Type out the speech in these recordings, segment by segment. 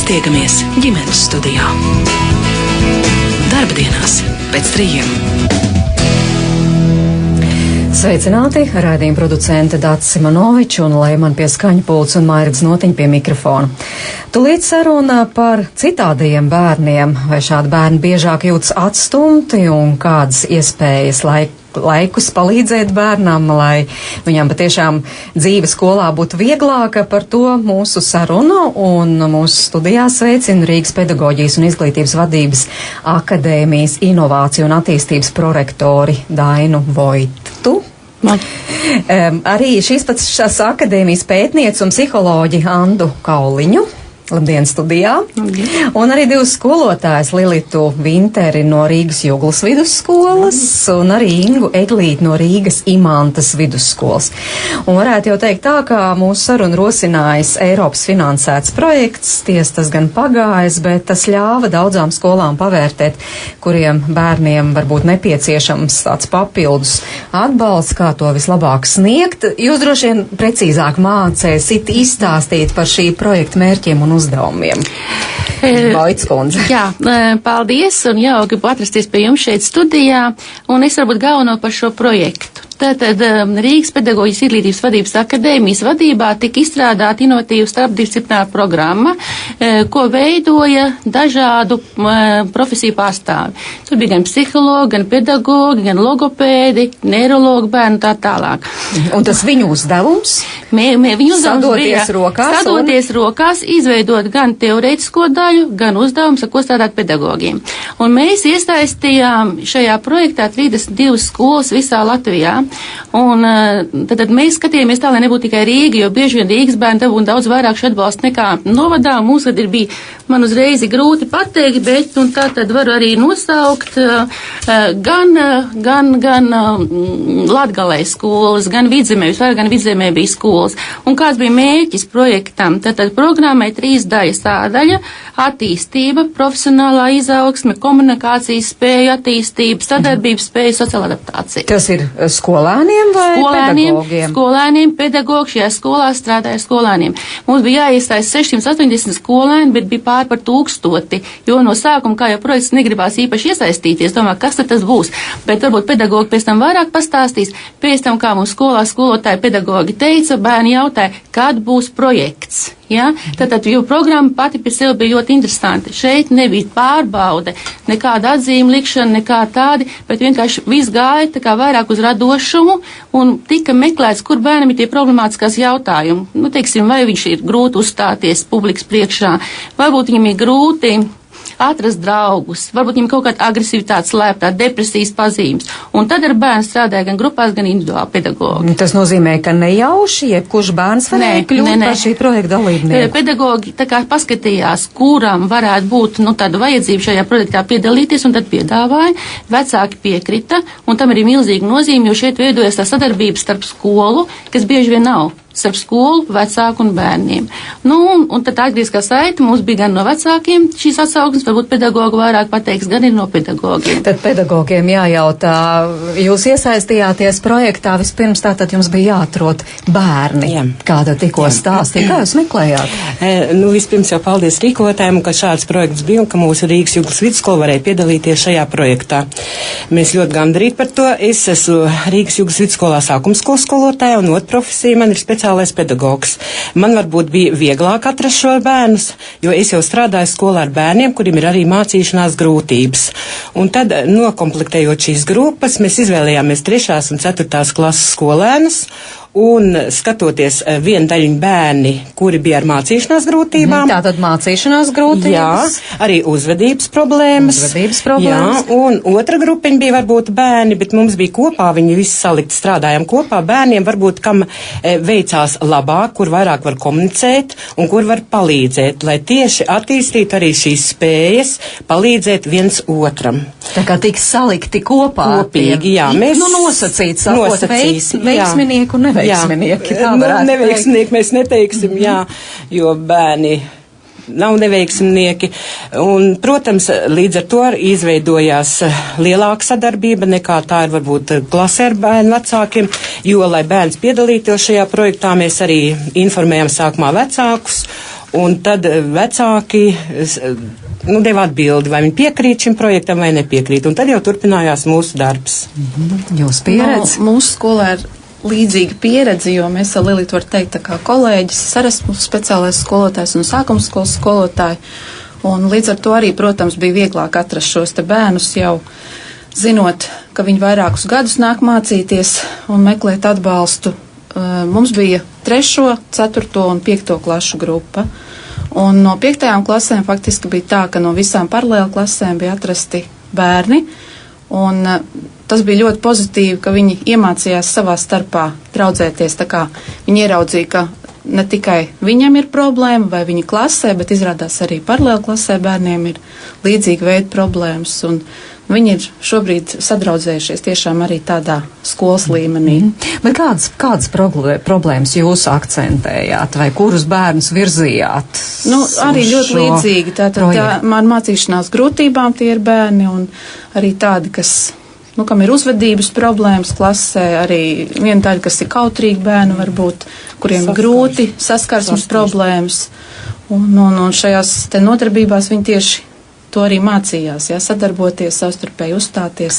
Tiekamies ģimenes studijā. Darbdienās pēc 3. Sveicināti, raidījuma producente Dācis Simonovičs un Leiman pie skaņu pults un Mairds Notiņa pie mikrofona. Tūlīt saruna par citādajiem bērniem, vai šādi bērni biežāk jūtas atstumti un kādas iespējas laikus palīdzēt bērnam, lai viņam patiešām dzīve skolā būtu vieglāka. Par to mūsu sarunu un mūsu studijā sveicina Rīgas pedagoģijas un izglītības vadības akadēmijas inovāciju un attīstības prorektori Dainu Voitu. Arī šīs pats akadēmijas pētniece un psiholoģi Andu Kauliņu. Labdien studijā. Un arī divas skolotājas Lilitu Vinteri no Rīgas Juglas vidusskolas un arī Ingu Eglīti no Rīgas Imantas vidusskolas. Un varētu jau teikt tā, ka mūsu sarunu rosinājis Eiropas finansēts projekts, tas gan pagājis, bet tas ļāva daudzām skolām pavērtēt, kuriem bērniem varbūt nepieciešams tāds papildus atbalsts, kā to vislabāk sniegt. Jūs droši vien precīzāk mācēsit izstāstīt par šī projekta mērķiem un uzdevumiem. Voits kundze. Jā, paldies un jauki atrasties pie jums šeit studijā, un es varbūt galveno par šo projektu. Tātad Rīgas pedagoģijas izglītības vadības akadēmijas vadībā tika izstrādāta inovatīva starpdisciplināra programma, ko veidoja dažādu profesiju pārstāvi. Tur bija gan psihologi, gan pedagogi, gan logopēdi, neirologi, bērni tā tālāk. Un tas viņu uzdevums? Viņu uzdevums bija sadoties rokās, izveidot gan teorētisko daļu, gan uzdevums, ar ko strādāt pedagogiem. Un mēs iesaistījām šajā projektā 32 skolas visā Latvijā. Un tad mēs skatījāmies tā, lai nebūtu tikai Rīga, jo bieži vien Rīgas bērni dabūna daudz vairāk šo atbalstu nekā novadā. Mums tad bija man uzreiz grūti pateikt, bet un tā tad varu arī nosaukt gan Latgalē skolas, gan Vidzemē, visvairāk gan Vidzemē bija skolas. Un kāds bija mērķis projektam? Tātad programmai 3 daļas. Sādaļa - attīstība, profesionālā izaugsme, komunikācijas spēja, attīstība, sadarbības spēja, sociāla adaptācija. Tas ir skolēniem vai pedagogiem? Skolēniem, pedagogi šajā skolā strādāja skolēniem. Mums bija jāiestājas 680 skolēni, bet bija pār par 1000, jo no sākuma, kā jau projekts, negribās īpaši iesaistīties. Domāju, kas tad tas būs? Bet varbūt pedagogi pēc tam vairāk pastāstīs. Pēc tam, kā mums skolā skolotāji pedagogi teica, bērni jautāja, kad būs projekts. Ja? Tātad, jo programma pati pie sevi bija ļoti interesanti. Šeit nebija pārbaude, nekāda atzīme likšana, nekā tādi, bet vienkārši viss gāja tā kā vairāk uz radošumu un tika meklēts, kur bērnam ir tie problemātiskās jautājumi. Nu, teiksim, vai viņš ir grūti uzstāties publikas priekšā, varbūt viņam ir grūti atrast draugus, varbūt viņam kaut kāda agresivitāte slēptā, depresijas pazīmes. Un tad ar bērnu strādāja gan grupās, gan individuāli pedagogi. Tas nozīmē, ka nejauši jebkurš bērns varēja kļūt par šī projekta dalībnieku. Pedagogi tā kā paskatījās, kuram varētu būt tāda vajadzība šajā projektā piedalīties, un tad piedāvāja. Vecāki piekrita, un tam arī milzīga nozīme, jo šeit veidojas tā sadarbība starp skolu, kas bieži vien nav. Starp skolu, vecāku un bērniem. Nu, un tad atgriezkā saite mums bija gan no vecākiem šīs atsauksmes, varbūt pedagogi vairāk pateiks, gan ir no pedagogiem. Tad pedagogiem jājautā, jūs iesaistījāties projektā, vispirms tātad jums bija jāatrod bērni. Jā. Kāda tikko stāstīja, kā jūs meklējāt? Vispirms jau paldies rīkotājiem, ka šāds projekts bija un ka mūsu Rīgas Juglas vidusskola varēja piedalīties šajā projektā. Mēs ļoti gandarīti par to. Es esmu Rīgas Juglas vidusskolā sākumskolas skolotāja un otra profesija man ir speciālais pedagogs. Man varbūt bija vieglāk atrast šo bērnus, jo es jau strādāju skolā ar bērniem, kuriem ir arī mācīšanās grūtības. Un tad, nokomplektējot šīs grupas, mēs izvēlējāmies 3. un 4. klases skolēnus. Un skatoties vienu daļiņu bērni, kuri bija ar mācīšanās grūtībām. Tātad mācīšanās grūtības. Jā, arī uzvedības problēmas. Jā, un otra grupiņa bija varbūt bērni, bet mums bija kopā, viņi visi salikti strādājām kopā. Bērniem varbūt, kam veicās labāk, kur vairāk var komunicēt un kur var palīdzēt, lai tieši attīstītu arī šīs spējas, palīdzēt viens otram. Tā kā tiks salikti kopā. Kopīgi, jā. Mēs nosacīt, sakot, veiksminieku un neveiksminieki. Neveiksminieki mēs neteiksim, jā, jo bērni nav neveiksminieki. Un, protams, līdz ar to izveidojās lielāka sadarbība nekā tā ir varbūt klasē ar bērnu vecākiem, jo, lai bērns piedalītos šajā projektā, mēs arī informējam sākumā vecākus Un tad vecāki deva atbildi, vai viņi piekrīt šim projektam vai nepiekrīt. Un tad jau turpinājās mūsu darbs. Jūs pieredzi? Mūsu skolā ir līdzīga pieredze, jo mēs ar Lilitu var teikt tā kā kolēģis, es arī esmu speciālais skolotājs un sākuma skolas skolotāji. Un līdz ar to arī, protams, bija vieglāk atrast šos te bērnus jau zinot, ka viņi vairākus gadus nāk mācīties un meklēt atbalstu. Mums bija 3., 4. un 5. klašu grupa. Un no 5. klasēm faktiski bija tā, ka no visām paralēlu klasēm bija atrasti bērni. Un tas bija ļoti pozitīvi, ka viņi iemācījās savā starpā draudzēties. Tā kā viņi ieraudzīja, ka ne tikai viņam ir problēma vai viņa klasē, bet izrādās arī paralēlu klasē bērniem ir līdzīga veida problēmas. Un viņi ir šobrīd sadraudzējušies tiešām arī tādā skolas līmenī. Bet kādas problēmas jūs akcentējāt vai kurus bērnus virzījāt? Arī ļoti līdzīgi. Tātad ar mācīšanās grūtībām tie ir bērni un arī tādi, kas, kam ir uzvedības problēmas klasē, arī viena tāda, kas ir kautrīgi bērni varbūt, kuriem grūti saskarsmes problēmas. Un šajās te nodarbībās viņi tieši to arī mācījās, sadarboties, savstarpēji uzstāties.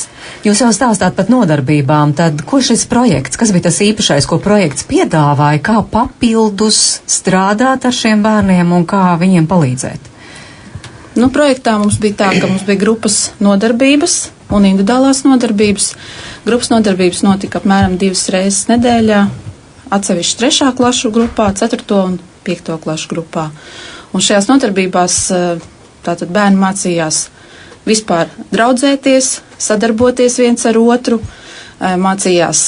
Jūs jau stāstāt par nodarbībām, tad ko šis projekts, kas bija tas īpašais, ko projekts piedāvāja, kā papildus strādāt ar šiem bērniem un kā viņiem palīdzēt? Projektā mums bija tā, ka mums bija grupas nodarbības un individuālās nodarbības. Grupas nodarbības notika apmēram 2 reizes nedēļā, atsevišķi 3. klašu grupā, 4. un 5. klašu grupā. Un šajās nodarbībās tātad bērni mācījās vispār draudzēties, sadarboties viens ar otru, mācījās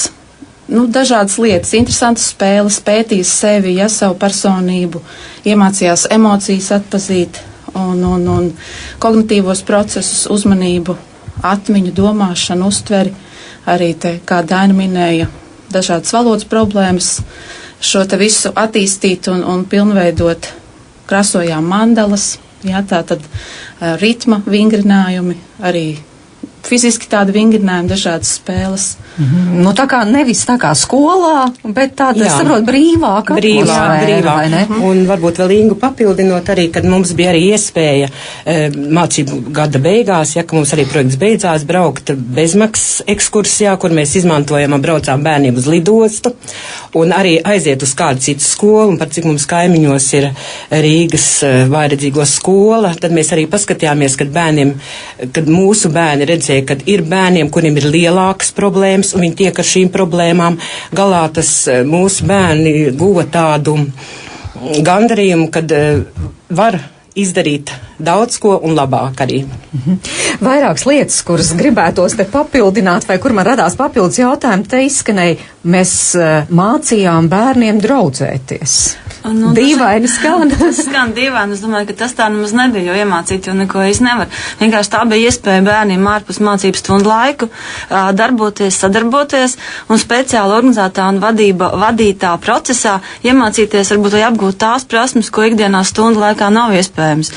dažādas lietas, interesantas spēles, pētīs sevi, savu personību, iemācījās emocijas atpazīt un kognitīvos procesus, uzmanību, atmiņu, domāšanu, uztveri, arī te, kā Daina minēja, dažādas valodas problēmas, šo te visu attīstīt un pilnveidot, krasojām mandalas. Tātad ritma vingrinājumi, arī fiziski tādi vingrinājumi, dažādas spēles. Tā kā nevis tā kā skolā, bet tāda, es saprotu, brīvāka. Brīvāk. Un varbūt vēl Ingu papildinot arī, kad mums bija arī iespēja mācību gada beigās, ka mums arī projekts beidzās, braukt bezmaksas ekskursijā, kur mēs izmantojam un braucām bērniem uz lidostu, un arī aiziet uz kādu citu skolu, un par cik mums kaimiņos ir Rīgas vājredzīgo skola, tad mēs arī paskatījāmies, kad mūsu bērni redzēja, kad ir bērniem, kuriem ir lielākas problēmas, un viņi tiek ar šīm problēmām galā. Tas mūsu bērni guva tādu gandarījumu, kad var izdarīt daudz ko un labāk arī. Vairākas lietas, kuras gribētos te papildināt, vai kur man radās papildus jautājumi, te izskanēja, mēs mācījām bērniem draudzēties. Dīvaini skan. Tas skan dīvaini, es domāju, ka tas tā nemaz nebija, jo iemācīt jau neko īsti nevar. Vienkārši tā bija iespēja bērniem ārpus mācības stundu laiku darboties, sadarboties un speciāli organizētā un vadītā procesā iemācīties varbūt vai apgūt tās prasmes, ko ikdienā stundu laikā nav iespējams.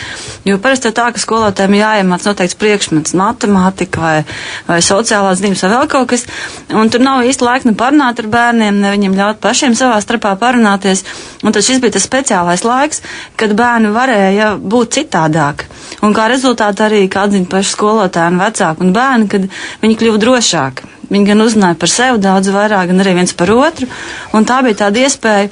Jo parasti ir tā, ka skolotājiem jāiemāc noteikts priekšmets, matemātika vai sociālās zinības vai vēl kaut kas, un tur nav īsti laika ne parunāt ar bērniem, ne viņiem ļaut pašiem savā starpā parunāties. Un tad šis bija tas speciālais laiks, kad bērni varēja būt citādāk. Un kā rezultātā arī, kā atzina paši skolotāji un vecāki un bērni, kad viņi kļuva drošāki. Viņi gan uzzināja par sevi daudz vairāk, gan arī viens par otru. Un tā bija tāda iespēja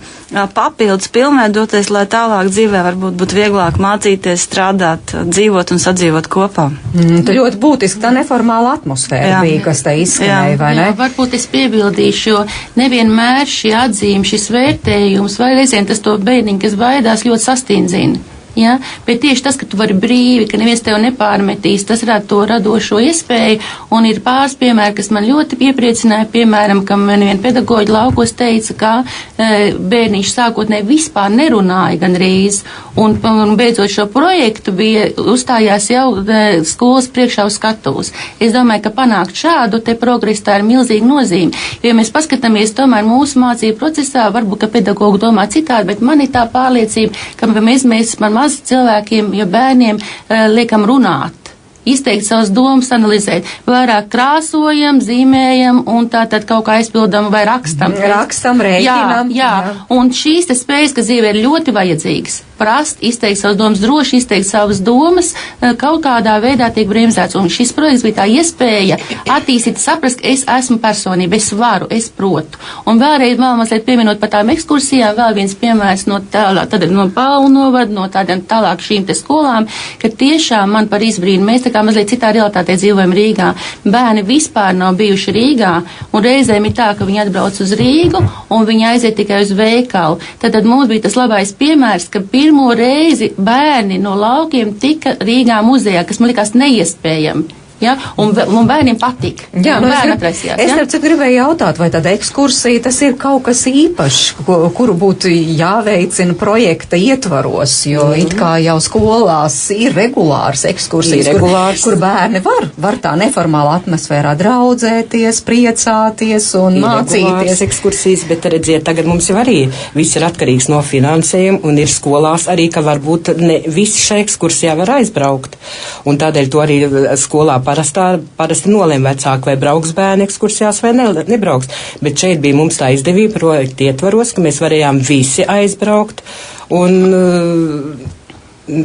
papildus pilnveidoties, lai tālāk dzīvē varbūt būtu vieglāk mācīties, strādāt, dzīvot un sadzīvot kopā. Tā ļoti būtiski tā neformāla atmosfēra bija, kas te izskanēja, vai ne? Varbūt es piebildīšu, jo nevienmēr šī atzīme, šis vērtējums, vai reizēm tas to bērniņu, kas baidās, ļoti sastindzina. Ja? Bet tieši tas, ka tu vari brīvi, ka neviens tev nepārmetīs, tas rada to radošo iespēju, un ir pāris piemēri, kas man ļoti iepriecināja, piemēram, ka man viena pedagoģa laukos teica, ka bērniņš sākotnēji vispār nerunāja gandrīz, un beidzot šo projektu uzstājās jau skolas priekšā uz skatuves. Es domāju, ka panākt šādu te progresu tā ir milzīga nozīme, jo ja mēs paskatāmies tomēr mūsu mācību procesā, varbūt, ka pedagogi domā citādi, bet man ir tā pārliecība, ka mēs maz cilvēkiem, ja bērniem liekam runāt. izteikt savas domas, analizēt. Vairāk krāsojam, zīmējam un tātad kaut kā aizpildam vai rakstam. Rakstam, rēķinam. Jā. Un šīs te spējas, kas dzīvē ir ļoti vajadzīgas. Prast, izteikt savas domas, droši izteikt savas domas, kaut kādā veidā tiek bremzēts. Un šis projekts bija tā iespēja attīstīt, saprast, ka es esmu personība, es varu, es protu. Un vēlreiz mazliet pieminot par tām ekskursijām, vēl viens piemērs no Paulu novada, no tādiem tālāk šīm te skolām, ka tiešām man par izbrīnu, mēs tā kā mazliet citā realitātē dzīvojam Rīgā. Bērni vispār nav bijuši Rīgā, un reizēm ir tā, ka viņi atbrauc uz Rīgu, un viņi aiziet tikai uz veikalu. Tad mums bija tas labais piemērs, ka pirmo reizi bērni no laukiem tika Rīgā muzejā, kas man likās neiespējami. Ja? Un bērniem patīk. Jā, es gribēju jautāt, vai tāda ekskursija tas ir kaut kas īpašs, kuru būtu jāveicina projekta ietvaros, jo it kā jau skolās ir regulāras ekskursijas, kur bērni var tā neformāla atmosfērā draudzēties, priecāties un mācīties. Ekskursijas, bet redziet, tagad mums jau arī viss ir atkarīgs no finansējuma un ir skolās arī, ka varbūt ne visi šai ekskursijā var aizbraukt. Un tādēļ to arī skolā parasti nolēm vecāki, vai brauks bērni ekskursijās vai nebrauks. Bet šeit bija mums tā izdevība projekta ietvaros, ka mēs varējām visi aizbraukt un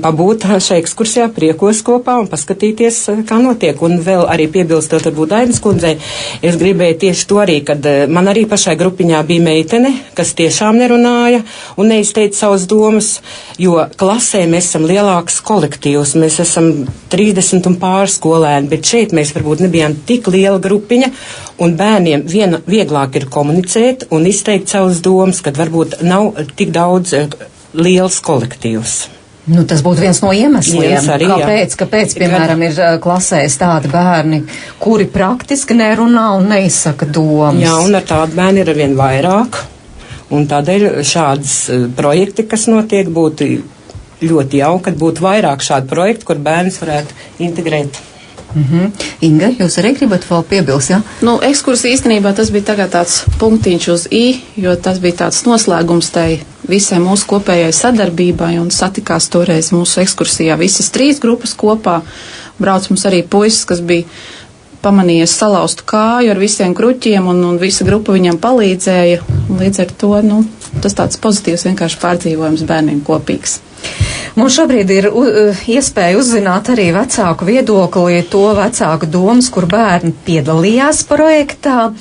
pabūt šai ekskursijā priekos kopā un paskatīties, kā notiek. Un vēl arī piebilstot varbūt Ainas kundzei, es gribēju tieši to arī, kad man arī pašai grupiņā bija meitene, kas tiešām nerunāja un neizteica savas domas, jo klasē mēs esam lielāks kolektīvs, mēs esam 30 un pāris skolēni, bet šeit mēs varbūt nebijām tik liela grupiņa, un bērniem vieglāk ir komunicēt un izteikt savas domas, kad varbūt nav tik daudz liels kolektīvs. Nu, tas būtu viens no iemesliem, arī, kāpēc, piemēram, ir klasēs tādi bērni, kuri praktiski nerunā un neizsaka domas. Jā, un ar tādu bērnu ir arvien vairāk, un tādēļ šādas projekti, kas notiek, būtu ļoti jauki, kad būtu vairāk šādu projektu, kur bērns varētu integrēt. Inga, jūs arī gribat vēl piebilst, jā? Nu, ekskursija īstenībā tas bija tagad tāds punktiņš uz I, jo tas bija tāds noslēgums tai visai mūsu kopējai sadarbībai un satikās toreiz mūsu ekskursijā visas 3 grupas kopā. Brauc mums arī puisis, kas bija pamanījies salaustu kāju ar visiem kruķiem un visa grupa viņam palīdzēja. Līdz ar to, tas tāds pozitīvs vienkārši pārdzīvojums bērniem kopīgs. Mums šobrīd ir iespēja uzzināt arī vecāku viedokli, to vecāku domas, kur bērni piedalījās projektā.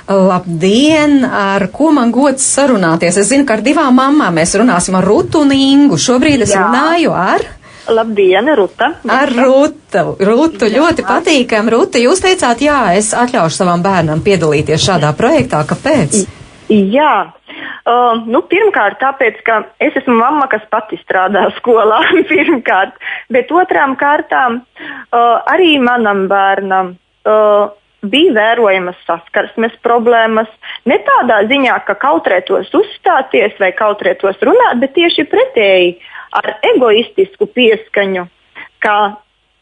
Labdien, ar ko man gods sarunāties? Es zinu, ka ar 2 mammām mēs runāsim ar Rutu un Ingu. Šobrīd es runāju ar... Labdien, Ruta. Ar Rutu, ļoti patīkam. Ruta, jūs teicāt, jā, es atļaušu savam bērnam piedalīties šādā projektā. Kāpēc? Jā. Pirmkārt, tāpēc, ka es esmu mamma, kas pati strādā skolā, pirmkārt, bet otrām kārtām arī manam bērnam bija vērojamas saskarsmes problēmas, ne tādā ziņā, ka kautrētos uzstāties vai kautrētos runāt, bet tieši pretēji ar egoistisku pieskaņu, ka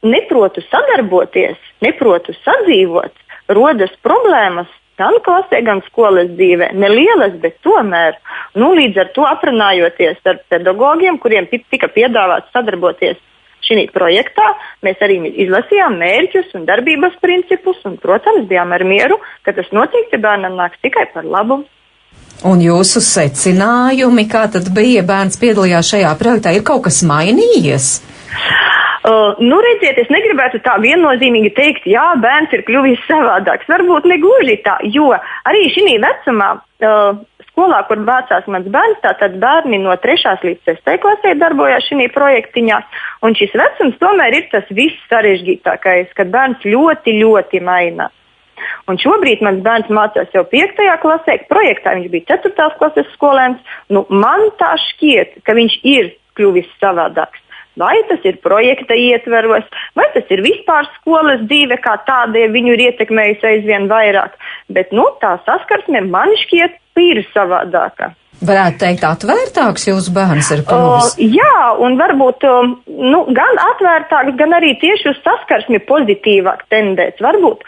neprotu sadarboties, neprotu sadzīvot, rodas problēmas gan klasē, gan skolas dzīvē. Nelielas, bet tomēr. Līdz ar to aprunājoties ar pedagogiem, kuriem tika piedāvāts sadarboties šī projektā, mēs arī izlasījām mērķus un darbības principus un, protams, bijām ar mieru, ka tas noteikti bērnam nāks tikai par labu. Un jūsu secinājumi, kā tad bija, bērns piedalījās šajā projektā, ir kaut kas mainījies? Redziet, es negribētu tā viennozīmīgi teikt, jā, bērns ir kļuvis savādāks. Varbūt negluži tā, jo arī šī vecumā skolā, kur mācās mans bērns, tātad bērni no 3. līdz 6. klasē darbojās šī projektiņā, un šis vecums tomēr ir tas viss sarežģītākais, kad bērns ļoti, ļoti mainās. Un šobrīd mans bērns mācās jau 5. klasē, projektā viņš bija 4. klases skolēns, man tā šķiet, ka viņš ir kļuvis savādāks. Vai tas ir projekta ietveros, vai tas ir vispār skolas dzīve kā tāda, viņu ir ietekmējusi aizvien vairāk. Bet, tā saskarsme man šķiet ir savādāka. Varētu teikt, atvērtāks jūsu bērns ir kļuvis? Jā, un varbūt gan atvērtāks, gan arī tieši uz saskarsmi pozitīvāk tendēts. Varbūt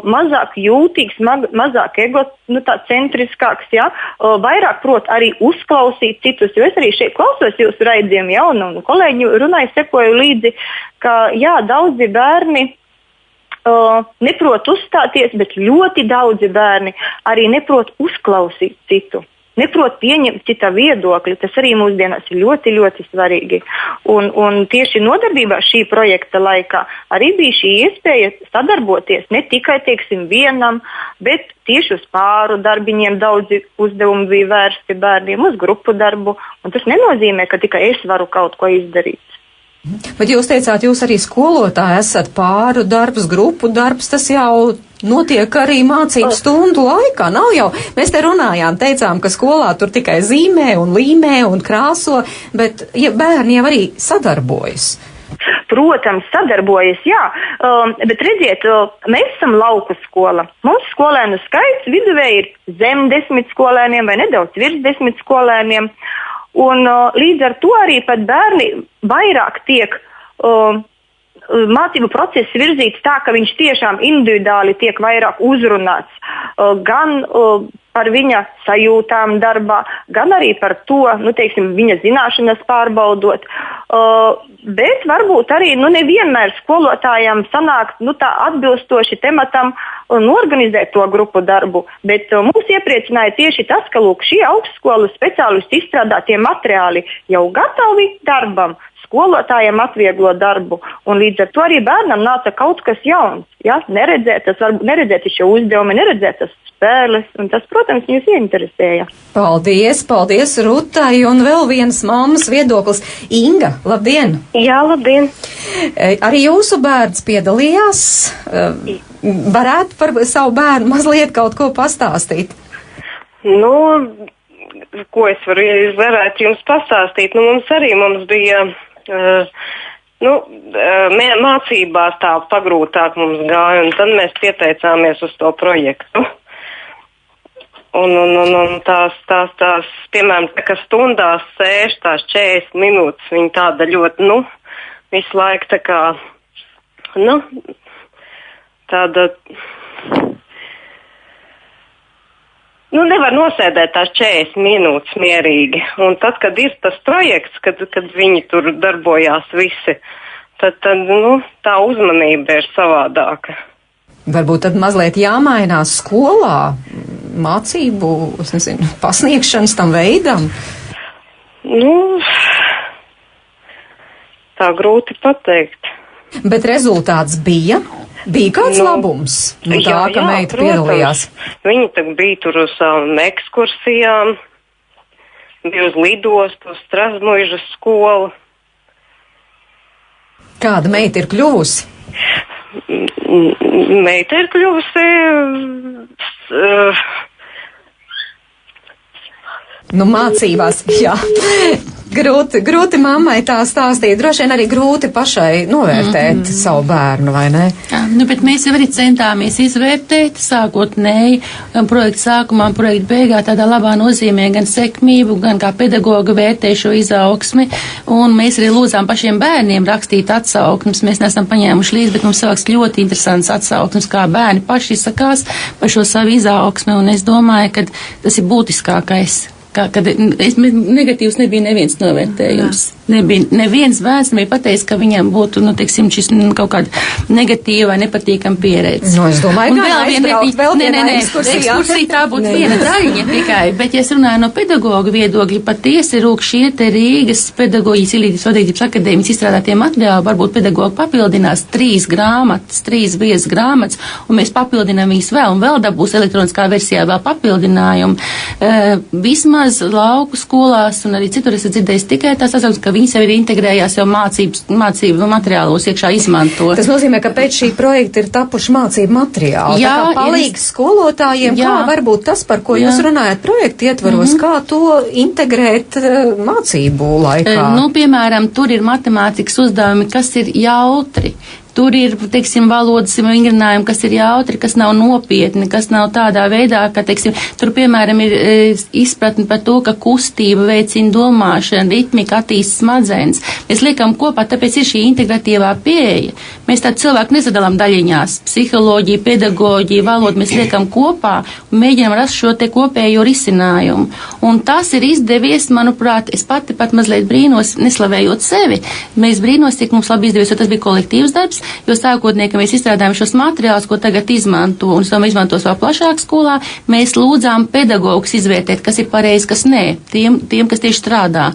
mazāk jūtīgs, mazāk centriskāks, jā, vairāk prot arī uzklausīt citus, jo es arī šeit klausos jūsu raidījumu, jā, un kolēģi runāja, sekoju līdzi, ka jā, daudzi bērni neprot uzstāties, bet ļoti daudzi bērni arī neprot uzklausīt citu. Neprot pieņemt cita viedokli, tas arī mūsdienās ir ļoti, ļoti svarīgi. Un tieši nodarbībā šī projekta laikā arī bija šī iespēja sadarboties ne tikai, teiksim, vienam, bet tieši uz pāru darbiņiem daudzi uzdevumi bija vērsti bērniem, uz grupu darbu, un tas nenozīmē, ka tikai es varu kaut ko izdarīt. Bet jūs teicāt, jūs arī skolotāji esat pāru darbs, grupu darbs, tas jau notiek arī mācību stundu laikā. Nav jau, mēs te runājām, teicām, ka skolā tur tikai zīmē un līmē un krāso, bet ja bērni jau arī sadarbojas. Protams, sadarbojas, jā, bet redziet, mēs esam lauku skola. Mums skolēnu skaits viduvēji ir zem 10 skolēniem vai nedaudz virs 10 skolēniem. Un līdz ar to arī pat bērni vairāk tiek mācību process virzīts tā, ka viņš tiešām individuāli tiek vairāk uzrunāts gan par viņa sajūtām darbā, gan arī par to, viņa zināšanas pārbaudot. Bet varbūt arī, nevienmēr skolotājiem sanāk, tā atbilstoši tematam norganizēt to grupu darbu. Bet mūs iepriecināja tieši tas, ka, šī augstskolas speciālistu izstrādātie materiāli jau gatavi darbam, skolotājiem atvieglo darbu, un līdz ar to arī bērnam nāca kaut kas jauns. Ja? Neredzēt šo uzdevumu, neredzēt tas spēles, un tas, protams, viņus ieinteresēja. Paldies Rutai, un vēl viens mammas viedoklis. Inga, labdien! Jā, labdien! Arī jūsu bērns piedalījās. Varētu par savu bērnu mazliet kaut ko pastāstīt? Ko es varētu jums pastāstīt? Mums bija mācībās tā pagrūtāk mums gāja, un tad mēs pieteicāmies uz to projektu. Un tās, piemēram, ka stundās sēž tās 40 minūtes, viņa tāda ļoti, visu laiku tā kā, tāda, nevar nosēdēt tās 40 minūtes mierīgi. Un tad, kad ir tas projekts, kad viņi tur darbojās visi, tad tā uzmanība ir savādāka. Varbūt tad mazliet jāmainās skolā mācību, pasniegšanas tam veidam? Tā grūti pateikt. Bet rezultāts bija? Bija kāds labums no tā, ka meita piedalījās? Viņa tagad bija tur uz ekskursijām, bija uz lidostu, uz Strasmuižas skolu. Kāda meita ir kļuvusi? Meita ir kļuvusi mācībās, jā. Grūti mammai tā stāstīt, droši vien arī grūti pašai novērtēt savu bērnu, vai ne? Jā, bet mēs jau arī centāmies izvērtēt sākotnēji, gan projekta sākumā, projekta beigā tādā labā nozīmē gan sekmību, gan kā pedagoga vērtē šo izaugsmi, un mēs arī lūdzām pašiem bērniem rakstīt atsauksmes, mēs neesam paņēmuši līdzi, bet mums savāks ļoti interesants atsauksmes, kā bērni paši izsakās par šo savu izaugsmi, un es domāju, ka tas ir būtiskākais. Kad negatīvs nebija neviens novērtējums. Nebija neviens bērns nebija pateicis, ka viņam būtu, šis kaut kāda negatīva vai nepatīkama pieredze. Es domāju, ekskursija tā būtu viena daļiņa tikai, bet, ja es runāju no pedagoga viedokļa, patiesi rūk šie te Rīgas pedagoģijas izglītības vadības akadēmijas izstrādātie materiāli, varbūt pedagogi papildinās 3 grāmatas, 3 biezas grāmatas, un mēs papildinām viņas vēl, un vēl dabūs elektroniskā versijā vēl papildinājumu. Vismaz lauku skolās un arī citur esat dzirdējis tikai tās atsauksmes, ka viņi sev ir integrējās jau mācību materiālos iekšā izmanto. Tas nozīmē, ka pēc šī projekta ir tapuši mācību materiāli. Jā, tā kā palīgs skolotājiem, jā. Kā varbūt tas, par ko jūs runājat projekta ietvaros, kā to integrēt mācību laikā? Piemēram, tur ir matemātikas uzdevumi, kas ir jautri. tur ir, teiksim, valodas vingrinājumi, kas ir jautri, kas nav nopietni, kas nav tādā veidā, ka, teiksim, tur, piemēram, ir izpratni par to, ka kustība veicina domāšanu, ritmika attīst smadzenes. Mēs liekam kopā, tāpēc ir šī integratīvā pieeja. Mēs tādu cilvēku nezadalām daļiņās. Psiholoģija, pedagoģija, valoda mēs liekam kopā un mēģinām rast šo te kopējo risinājumu. Un tas ir izdevies, manuprāt, es pati pat mazliet brīnos, neslavējot sevi. Mēs brīnos, cik mums labi izdevies, jo tas bija kolektīvs darbs, jo sākotnēji, ka mēs izstrādājam šos materiālus, ko tagad izmanto, un es domāju, izmantos vēl plašāk skolā, mēs lūdzām pedagogus izvērtēt, kas ir pareizi, kas nē, tiem, kas tieši strādā.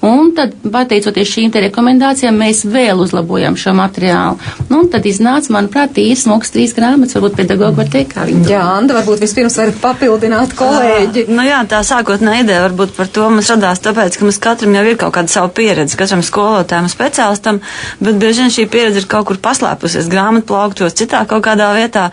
Un tad, pateicoties šīm te rekomendācijām, mēs vēl uzlabojam šo materiālu. Nu, un tad iznāca, manuprāt, tīrs smuks 3 grāmatas, varbūt pedagogi var teikt, kā viņi to. Jā, Anda, varbūt vispirms varat papildināt kolēģi. Nu jā, tā sākotnē ideja varbūt par to mums radās tāpēc, ka mums katram jau ir kaut kāda savu pieredze, katram skolotājam un speciālistam, bet bieži vien šī pieredze ir kaut kur paslēpusies grāmatplauktos, citā kaut kādā vietā,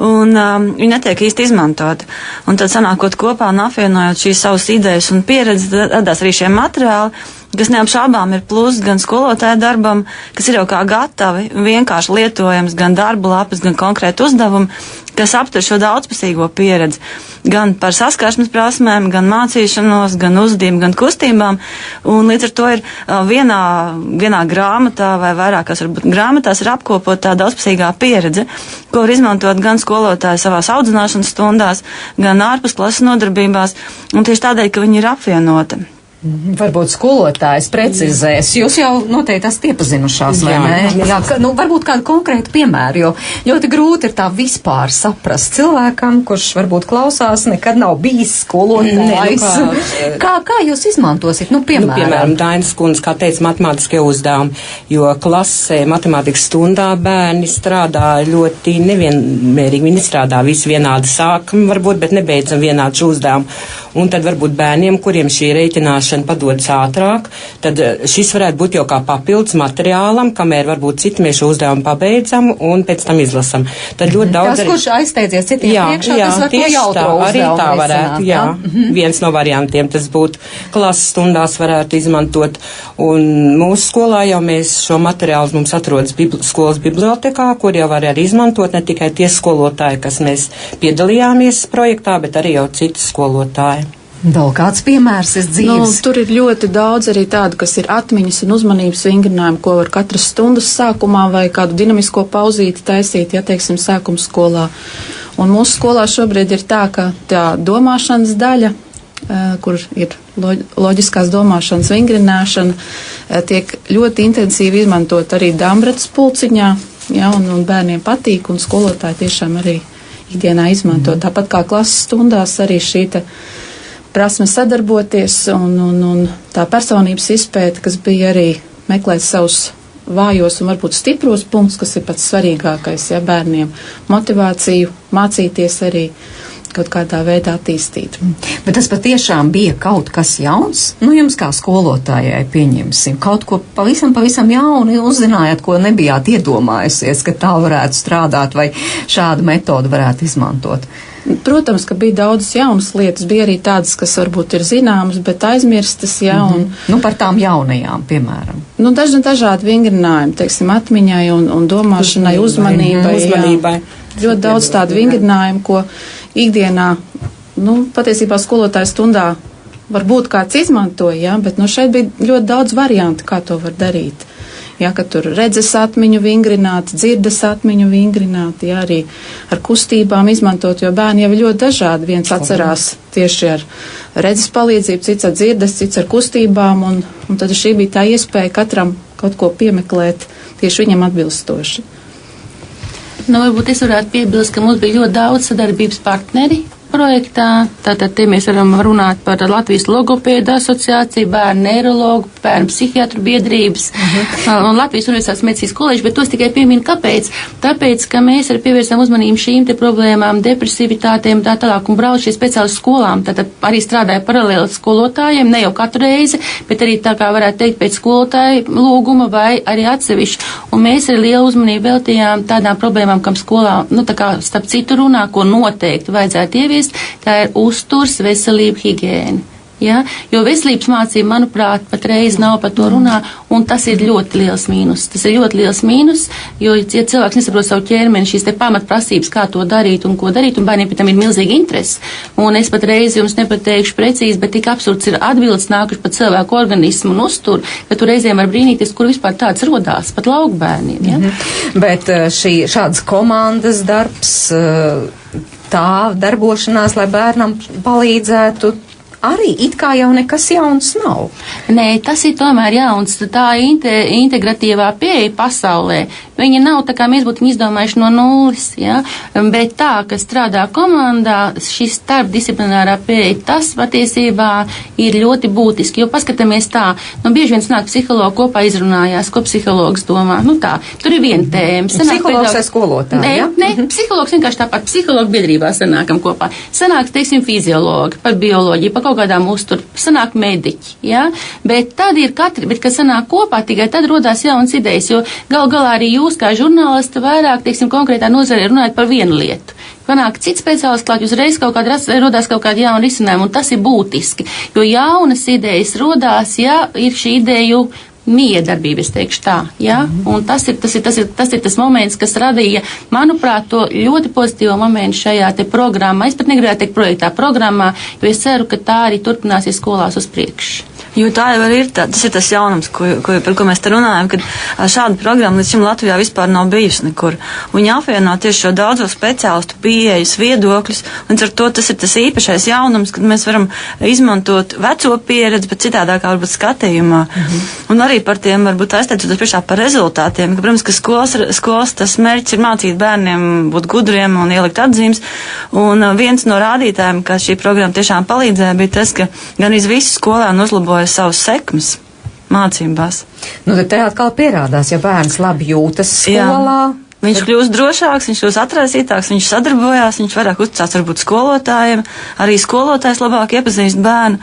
un viņi netiek īsti izmantoti. Un tad sanākot kopā un apvienojot šīs savas idejas un pieredzi, radās arī šie materiāli, kas neapšābām ir plus gan skolotāja darbam, kas ir jau kā gatavi, vienkārši lietojams, gan darba lapas, gan konkrēti uzdevumi, kas aptver šo daudzpusīgo pieredzi, gan par saskarsmes prasmēm, gan mācīšanos, gan uzvedību, gan kustībām, un līdz ar to ir vienā grāmatā vai vairākās varbūt grāmatās ir apkopot tā daudzpusīgā pieredze, ko var izmantot gan skolotāji savās audzināšanas stundās, gan ārpus klases nodarbībās, un tieši tādēļ, ka viņi ir apvienoti. Varbūt skolotājs precizēs. Jūs jau noteikti esat iepazinušās, vai ne? Jā, varbūt kādu konkrētu piemēru, jo ļoti grūti ir tā vispār saprast cilvēkam, kurš varbūt klausās, nekad nav bijis skolotājs. Kā jūs izmantosiet? Piemēram, Dainas kundze, kā teica, matemātiskie uzdevumi, jo klasē matemātikas stundā bērni strādā ļoti nevienmērīgi. Viņi strādā visi vienādi sākumi, varbūt, bet nebeidzam vienādu uzdevumu. Un tad varbūt bērniem, kuriem šī rēķināšana padodas ātrāk, tad šis varētu būt jau kā papildus materiālam, kamēr varbūt citi mēs šo uzdevumu pabeidzam un pēc tam izlasam. Tad ļoti daudz. Tas, kurš aizsteidzies citiem priekšā, tas var to jautro uzdevumu. Arī tā varētu, jā. Viens no variantiem tas būtu klases stundās varētu izmantot. Un mūsu skolā jau mēs šo materiālu mums atrodas skolas bibliotekā, kur jau var arī izmantot ne tikai tie skolotāji, kas mēs piedalījāmies projektā, bet arī jau citi skolotāji. Vēl kāds piemērs ir dzīves? Tur ir ļoti daudz arī tādu, kas ir atmiņas un uzmanības vingrinājumi, ko var katras stundas sākumā vai kādu dinamisko pauzīti taisīt, ja teiksim, sākums skolā. Un mūsu skolā šobrīd ir tā, ka tā domāšanas daļa, kur ir loģiskās domāšanas vingrināšana, tiek ļoti intensīvi izmantot arī Dambratas pulciņā, ja, un bērniem patīk, un skolotāji tiešām arī ikdienā izmanto. Tāpat kā klases stundās arī šī prasme sadarboties un tā personības izpēta, kas bija arī meklēt savus vājos un varbūt stipros punktus, kas ir pats svarīgākais, ja, bērniem, motivāciju, mācīties arī kaut kādā veidā attīstīt. Bet tas patiešām bija kaut kas jauns? Jums kā skolotājai pieņemsim, kaut ko pavisam jauni uzzinājāt, ko nebijāt iedomājusies, ka tā varētu strādāt vai šādu metodu varētu izmantot? Protams, ka bija daudzas jaunas lietas, bija arī tādas, kas varbūt ir zināmas, bet aizmirstas, jā, un... par tām jaunajām, piemēram. Dažādi vingrinājumi, teiksim, atmiņai un domāšanai, uzmanībai. Ļoti daudz tādu vingrinājumu, ko ikdienā, patiesībā skolotāja stundā varbūt kāds izmantoja, jā, bet šeit bija ļoti daudz variantu, kā to var darīt. Jā, ka tur redzes atmiņu vingrināt, dzirdes atmiņu vingrināt, jā, arī ar kustībām izmantot, jo bērni jau ir ļoti dažādi. Viens atcerās tieši ar redzes palīdzību, cits ar dzirdes, cits ar kustībām, un tad šī bija tā iespēja katram kaut ko piemeklēt tieši viņam atbilstoši. Varbūt es varētu piebilst, ka mums bija ļoti daudz sadarbības partneri projektā. Tātad te mēs varam runāt par Latvijas logopēdu asociāciju, bērnu neirologu, bērnu psihiatru biedrības un Latvijas Universitātes medicīnas koledžu, bet tos tikai pieminu, kāpēc? Tāpēc, ka mēs arī pievērsām uzmanību šīm te problēmām, depresivitātēm, tā tālāk, un brauc šie speciāli skolām. Tātad arī strādāja paralēli skolotājiem, ne jau katru reizi, bet arī tā kā varētu teikt pēc skolotāju lūguma vai arī atsevišķi. Un mēs arī lielu uzmanību veltījām tādām problēmām, kam skolā, tā kā starp citu runā, ko noteikti vajadzētu ieviest. Tā ir uzturs, veselība, higiēna. Ja? Jo veselības mācība, manuprāt, patreiz nav par to runā, un tas ir ļoti liels mīnus. Tas ir ļoti liels mīnus, jo, ja cilvēks nesaprot savu ķermeni, šīs te pamatprasības, kā to darīt un ko darīt, un bērniem pēc tam ir milzīgi interesi. Un es patreiz jums nepateikšu precīzi, bet tik absurds ir atbildes nākuši par cilvēku organismu un uzturu, ka tu reizēm var brīnīties, kur vispār tāds rodās, pat laukbērniem. Ja? Bet šāds komandas darbs, tā darbošanās, lai bērnam palīdzētu, arī it kā jau nekas jauns nav. Nē, tas ir tomēr jauns. Tā integratīvā pieeja pasaulē, viņa nav tā kā mēs būtu izdomājuši no nulles, ja? Bet tā, ka strādā komandā, šis starpdisciplinārā pieeja, tas patiesībā ir ļoti būtiski, jo paskatāmies tā, bieži vien sanāk psihologi kopā izrunājās, ko psihologs domā, tā, tur ir viena tēma. Psihologs vai skolotāji, ja? Nē, psihologs vienkārši tāpat, psihologu biedrībā sanākam kopā. Sanāk, teiksim, fiziologi, par bioloģiju, par kaut kādām uzturu, sanāk mediķi, ja? Bet tad ir katri, bet, kad sanāk kopā, tikai tad rodās jaunas idejas, jo gal galā arī jūs, kā žurnālisti, vairāk, teiksim, konkrētā nozarē runājat par vienu lietu. Panāk cits speciālists klāt, uzreiz rodās kaut kāda jauna risinājuma, un tas ir būtiski, jo jaunas idejas rodās, ja ir šī ideju miedarbība, es teikšu tā, ja? Un tas ir tas moments, kas radīja, manuprāt, to ļoti pozitīvo momentu šajā te programmā. Es pat negribētu teikt projektā programmā, jo es ceru, ka tā arī turpināsies skolās uz priekšu. Jo tā jau ir tas ir tas jaunums, par ko mēs te runājam, kad šāda programma līdz šim Latvijā vispār nav bijusi nekur. Viņi apvieno tieši šo daudzo speciālistu pieejas, viedokļus, un ar to tas ir tas īpašais jaunums, kad mēs varam izmantot veco pieredzi, bet citādākā varbūt skatījumā. Un arī par tiem varbūt aizteicoties priekšā par rezultātiem, ka, protams, ka skolas tas mērķis ir mācīt bērniem būt gudriem un ielikt atzīmes, un viens no rādītājiem, ka šī programma tiešām palīdzēja, bija tas, ka gan iz visi skolēni uzlaboja savus sekmes mācībās. Tad te atkal pierādās, ja bērns labi jūtas skolā. Jā. Viņš kļūst drošāks, viņš kļūst atraisītāks, viņš sadarbojās, viņš vairāk uzticās varbūt skolotājiem, arī skolotājs labāk iepazīst bērnu,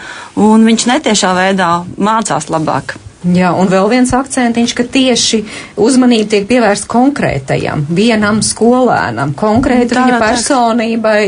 un viņš netiešā veidā mācās labāk. Jā, un vēl viens akcentiņš, ka tieši uzmanība tiek pievērsta konkrētajam, vienam skolēnam, konkrēti viņa personībai,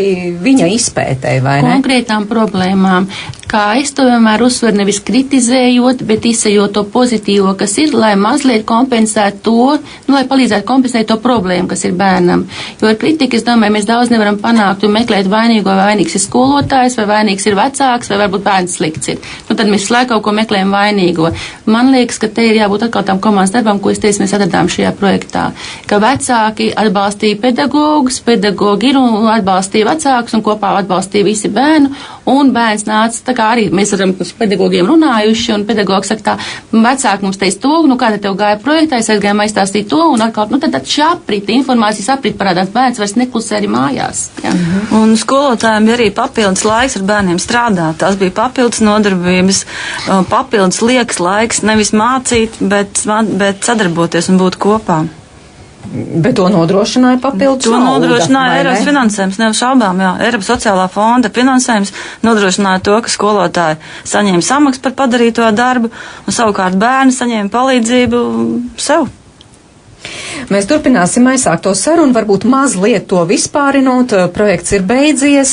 viņa izpētē, vai ne? Konkrētām problēmām. Kā es to vienmēr uzsveru, nevis kritizējot, bet izsejot to pozitīvo, kas ir, lai mazliet kompensētu to, lai palīdzētu kompensēt to problēmu, kas ir bērnam. Jo ar kritiku, es domāju, mēs daudz nevaram panākt un meklēt vainīgo, vai vainīgs ir skolotājs, vai vainīgs ir vecāks, vai varbūt bērns slikts ir. Tad mēs slēg kaut ko meklējam vainīgo. Man liekas, ka te ir jābūt atkal tām komandas darbām, ko es teicu, mēs atradām šajā projektā. Ka vecāki atbalstīja pedagogus, pedagogi ir un atbalstīja vecākus un kopā atbalstīja visi bērnu, un bērns nāca, tā kā arī mēs esam ar pedagogiem runājuši, un pedagogi saka tā, vecāki mums teica to, kā tev gāja projektā, es aizgāju aizstāstīt to, un atkal, tad šī aprita, informācijas aprita parādās, bērns vairs neklusē arī mājās. Ja. Un skolotājiem bija arī papildus laiks ar bērniem strādāt, tās bija papildus nodarbības, papildus liekas laiks, nevis mācīt, bet sadarboties un būt kopā. Bet to nodrošināja papildus nauda. To nodrošināja Eiropas finansējums, neapšaubām, jā. Eiropas sociālā fonda finansējums nodrošināja to, ka skolotāji saņēma samaksu par padarīto darbu, un savukārt bērni saņēma palīdzību sev. Mēs turpināsim aizsākt to sarunu, varbūt mazliet to vispārinot. Projekts ir beidzies.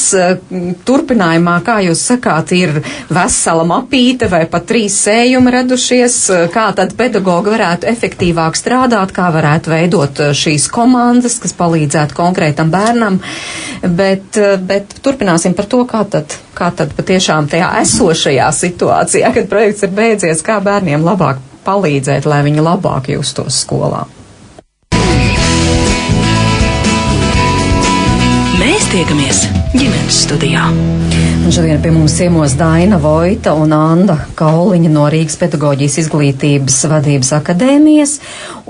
Turpinājumā, kā jūs sakāt, ir vesela mapīte vai pat 3 sējumi radušies. Kā tad pedagogi varētu efektīvāk strādāt, kā varētu veidot šīs komandas, kas palīdzētu konkrētam bērnam. Bet turpināsim par to, kā tad patiešām tajā esošajā situācijā, kad projekts ir beidzies, kā bērniem labāk palīdzēt, lai viņi labāk justos skolā. Mēs tiekamies ģimenes studijā. Un šodien pie mums ciemos Daina Voita un Anda Kauliņa no Rīgas pedagoģijas izglītības vadības akadēmijas,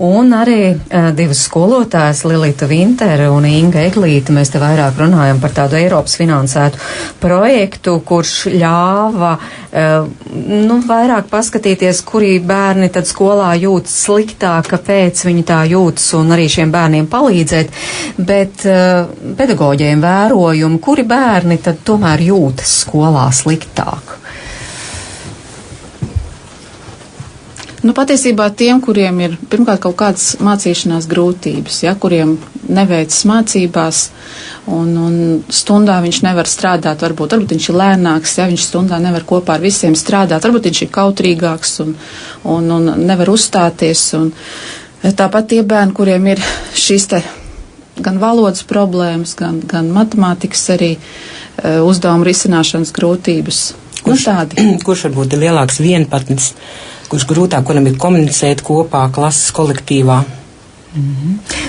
un arī 2 skolotājas, Lilita Vintere un Inga Eglīte. Mēs te vairāk runājam par tādu Eiropas finansētu projektu, kurš ļāva vairāk paskatīties, kuri bērni tad skolā jūtas sliktāk, kāpēc viņi tā jūtas, un arī šiem bērniem palīdzēt. Bet pedagoģiem vērojumu, kuri bērni tad tomēr jūtas skolā sliktāk? Nu, patiesībā tiem, kuriem ir pirmkārt kaut kādas mācīšanās grūtības, ja, kuriem neveicas mācībās un stundā viņš nevar strādāt, varbūt viņš ir lēnāks, ja viņš stundā nevar kopā ar visiem strādāt, varbūt viņš ir kautrīgāks un nevar uzstāties. Un tāpat tie bērni, kuriem ir šīs te gan valodas problēmas, gan matemātikas arī uzdevumu risināšanas grūtības. Kurš varbūt ir lielāks vienpatnis, kurš grūtāk, kuram ir komunicēt kopā klases kolektīvā?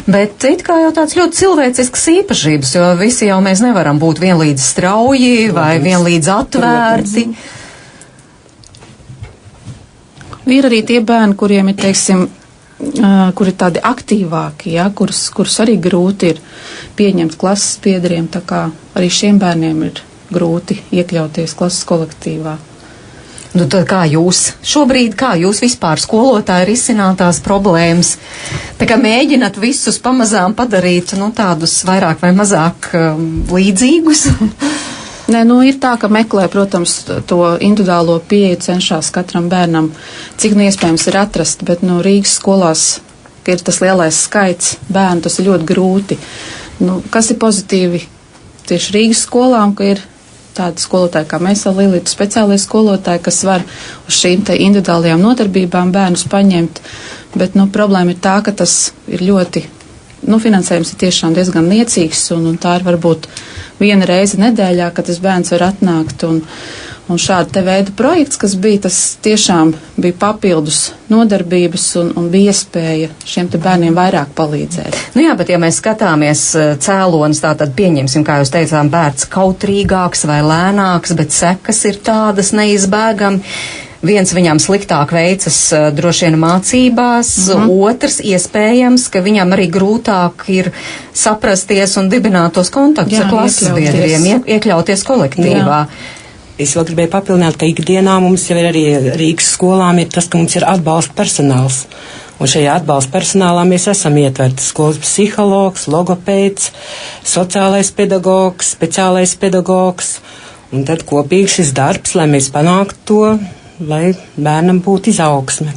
Bet it kā jau tāds ļoti cilvēcisks īpašības, jo visi jau mēs nevaram būt vienlīdz strauji vai vienlīdz atvērti. Ir arī tie bērni, kuriem ir, teiksim, kuri ir tādi aktīvāki, ja, kurus arī grūti ir pieņemt klases biedriem, tā kā arī šiem bērniem ir grūti iekļauties klases kolektīvā. Nu, tad kā jūs vispār skolotāji risināt tās problēmas? Tā kā mēģināt visus pamazām padarīt, tādus vairāk vai mazāk līdzīgus? Nē, ir tā, ka meklē, protams, to individuālo pieeju, cenšas katram bērnam, cik iespējams ir atrast, bet Rīgas skolās, ka ir tas lielais skaits bērnu, tas ir ļoti grūti. Kas ir pozitīvi tieši Rīgas skolām, ka ir tādi skolotāji, kā mēs ar Lilītu, speciālie skolotāji, kas var uz šīm te individuālajām nodarbībām bērnus paņemt, bet, problēma ir tā, ka tas ir ļoti, finansējums ir tiešām diezgan niecīgs, un tā ir varbūt viena reize nedēļā, kad tas bērns var atnākt, un šāda te veida projekts, kas bija, tas tiešām bija papildus nodarbības un bija iespēja šiem te bērniem vairāk palīdzēt. Jā, bet ja mēs skatāmies cēlonis, tātad pieņemsim, kā jūs teicām, bērns kautrīgāks vai lēnāks, bet sekas ir tādas neizbēgami. Viens viņam sliktāk veicas droši vien mācībās, otrs iespējams, ka viņam arī grūtāk ir saprasties un dibināt tos kontaktus ar klases biedriem, iekļauties kolektīvā. Jā. Es vēl gribēju papildināt, ka ikdienā mums jau ir arī Rīgas skolām ir tas, ka mums ir atbalsta personāls. Un šajā atbalsta personālā mēs esam ietverti skolas psihologs, logopēds, sociālais pedagogs, speciālais pedagogs. Un tad kopīgi šis darbs, lai mēs panāktu to, lai bērnam būtu izaugsme.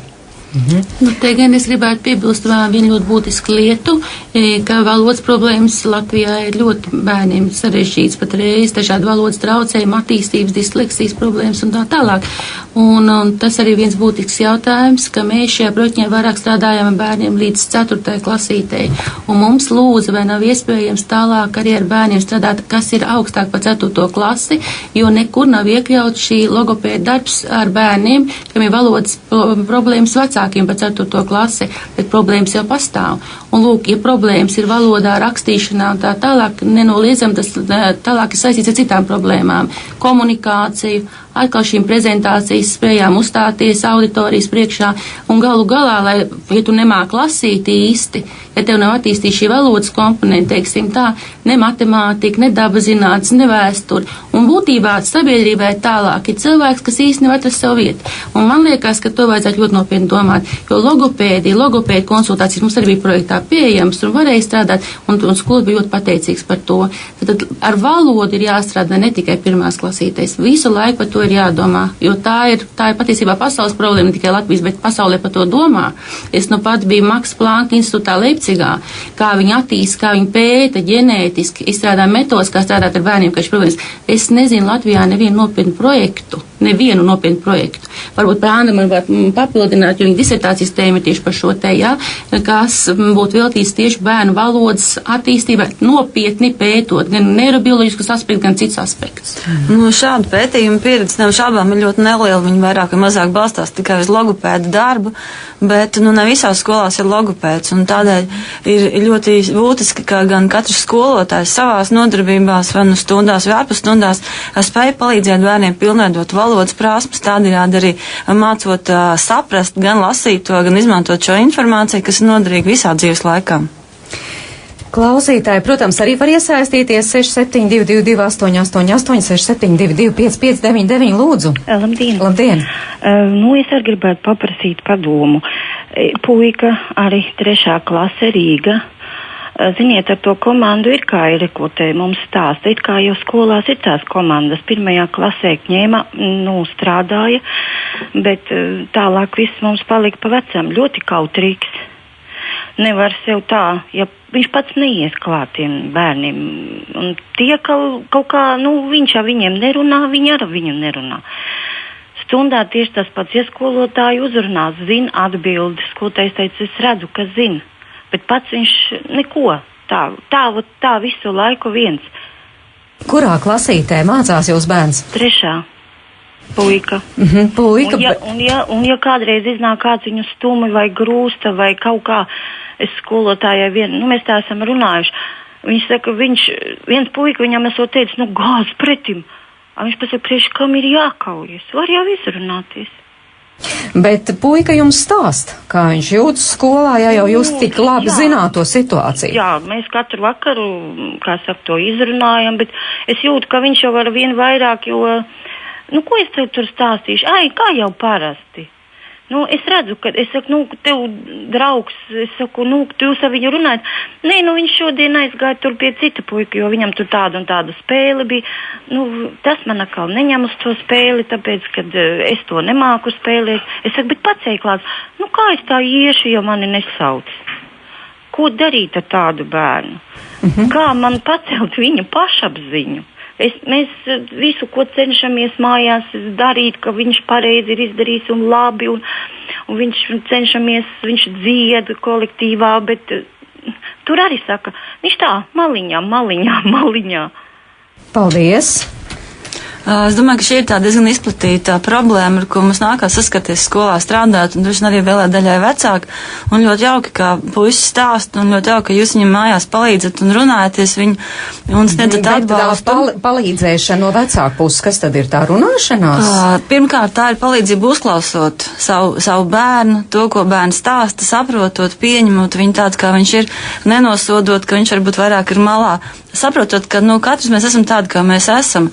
Te gan es gribētu piebilst vienu ļoti būtisku lietu, ka valodas problēmas Latvijā ir ļoti bērniem sarežģīts patreiz, dažādi valodas traucējumi, attīstības, disleksijas problēmas un tā tālāk. Un tas arī viens būtisks jautājums, ka mēs šajā projektā vairāk strādājam ar bērniem līdz 4. klasītei. Un mums lūdza, vai nav iespējams tālāk arī ar bērniem strādāt, kas ir augstāk par 4. klasi, jo nekur nav iekļauts šī logopēda darbs ar bērniem, kam ir valodas problēmas vecākiem par 4. klasi, bet problēmas jau pastāv. Un lūk, ja problēmas ir valodā, rakstīšanā un tā tālāk, nenoliedzam, tas tālāk ir saistīts ar citām problēmām. Komunikāciju, atkal šīm prezentācijas spējām uzstāties auditorijas priekšā un galu galā, lai, ja tu nemāk lasīt īsti, ja tev nav attīstīta šī valodas komponente, teiksim tā, ne matemātika, ne dabas zinātnes, ne vēsture, un būtībā sabiedrībai tālāk ir cilvēks, kas īsti nevar atrast savu vietu. Un man liekas, ka to vajadzētu ļoti nopietni domāt, jo logopēda konsultācijas mums arī bija projektā pieejams un varēja strādāt, un skola bija ļoti pateicīgs par to. Tad ar valodu ir jāstrādā ne tikai pirmās klasītēs, visu laiku par to ir jādomā, jo tā ir patiesībā pasaules problēma, ne tikai Latvijas, bet pasaulē par to domā. Es pat biju Maks Planka institūtā Leipcigā, kā viņi attīst, kā viņi pēta ģenētiski, izstrādā metodas, kā strādāt ar bērniem, ka šis problēmas. Es nezinu Latvijā nevienu nopietnu projektu. Varbūt Prāna man var papildināt, jo viņa disertācijas tēma ir tieši par šo te, kas būtu veltīts tieši bērnu valodas attīstībai, nopietni pētot gan neirobioloģiskus aspektus, gan citus aspektus. Šāda pētījuma pieredze nav šābām ir ļoti neliela, viņi vairāk vai mazāk balstās tikai uz logopēdu darbu, bet ne visās skolās ir logopēds, un tādēļ ir ļoti būtiski, ka gan katrs skolotājs savās nodarbībās, vai stundās vai ārpus stundās, spēj palīdzēt bērniem pilnveidot valodas prasmes, tādējādi arī mācot saprast, gan lasīt to, gan izmantot šo informāciju, kas ir noderīga visā dzīves laikā. Klausītāji, protams, arī var iesaistīties 6722 888, 6722 5599, lūdzu. Labdien. Es arī gribētu paprasīt padomu. Puika, arī 3. klase Rīga, Ziniet, ar to komandu ir kā ir, ko te mums stāsta. It kā jau skolās ir tās komandas. 1. klasē ņēma, strādāja, bet tālāk viss mums palika pa vecam. Ļoti kautrīgs. Nevar sev tā, ja viņš pats neies klāt tiem bērniem. Un tie kaut kā, viņš ar viņiem nerunā, viņi ar viņu nerunā. Stundā tieši tas pats, ja skolotāji uzrunās, zina atbildes, skolotājs teica, es redzu, ka zina, bet pats viņš neko. Tā visu laiku viens. Kurā klasītē mācās jūs bērns? 3. puika. Puika. Un ja kādreiz iznāk kāds viņu stumi vai grūsta vai kaut kā, es skolotājai mēs tā esam runājuši. Viņš saka, viens puika viņam esot teicis, gāz pretim. Viņš pasaka, priekš kam ir jākaujas? Var jau izrunāties. Bet puika jums stāst, kā viņš jūtas skolā, ja jau jūs tik labi zināt to situāciju. Jā, mēs katru vakaru, to izrunājam, bet es jūtu, ka viņš jau var vien vairāk, jo, ko es tev tur stāstīšu? Kā jau parasti. Es redzu, ka, es saku, tev draugs, es saku, jūs ar viņu runājat. Nē, viņš šodien aizgāja tur pie cita puika, jo viņam tur tāda un tāda spēle bija. Tas man atkal neņem uz to spēli, tāpēc, kad es to nemāku spēlēt. Es saku, bet pats ejklās, kā es tā iešu, ja mani nesauc? Ko darīt ar tādu bērnu? Kā man pacelt viņa pašapziņu? Mēs visu, ko cenšamies mājās darīt, ka viņš pareizi ir izdarījis un labi, un viņš dzied kolektīvā, bet tur arī saka, viņš tā maliņā. Paldies! Es domāju, ka šī ir tā diezgan izplatīta problēma, ar ko mums nākās saskarties skolā strādāt, un droši vien arī vēl daļai vecāki. Un ļoti jauki, ka puisis stāst, un ļoti jauki, ka jūs viņam mājās palīdzat un runājaties viņu un sniedzat atbalstu. Palīdzēšana no vecāku puses, kas tad ir tā runāšanās? Pirmkārt, tā ir palīdzība uzklausot savu bērnu, to, ko bērns stāsta, saprotot, pieņemot viņu tāds, kā viņš ir, nenosodot, ka viņš varbūt vairāk ir malā. Saprotot, ka katrs mēs esam tādi, kā mēs esam.